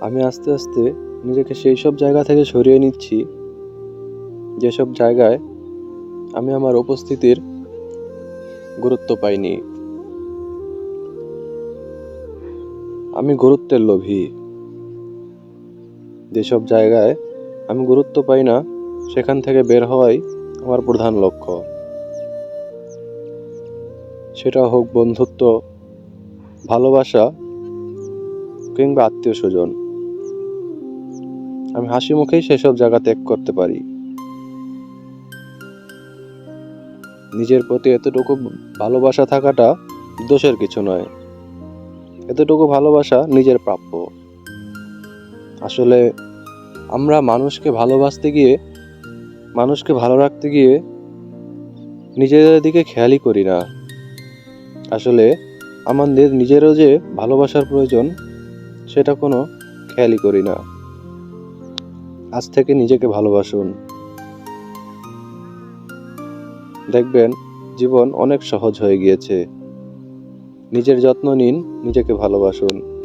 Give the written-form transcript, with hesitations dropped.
আমি আস্তে আস্তে নিজেকে সেই সব জায়গা থেকে সরিয়ে নিচ্ছি যেসব জায়গায় আমি আমার উপস্থিতির গুরুত্ব পাইনি। আমি গুরুত্বের লোভী। যেসব জায়গায় আমি গুরুত্ব পাই না সেখান থেকে বের হওয়াই আমার প্রধান লক্ষ্য। সেটা হোক বন্ধুত্ব, ভালোবাসা কিংবা আত্মীয় স্বজন। আমি হাসি মুখেই সেসব জায়গা ত্যাগ করতে পারি। নিজের প্রতি এতটুকু ভালোবাসা থাকাটা দোষের কিছু নয়। এতটুকু ভালোবাসা নিজের প্রাপ্য। আসলে আমরা মানুষকে ভালোবাসতে গিয়ে, মানুষকে ভালো রাখতে গিয়ে নিজেদের দিকে খেয়ালই করি না। আসলে আমাদের নিজেরও যে ভালোবাসার প্রয়োজন সেটা কোনো খেয়ালই করি না। আজ থেকে নিজেকে ভালোবাসুন। দেখবেন জীবন অনেক সহজ হয়ে গিয়েছে। নিজের যত্ন নিন, নিজেকে ভালোবাসুন।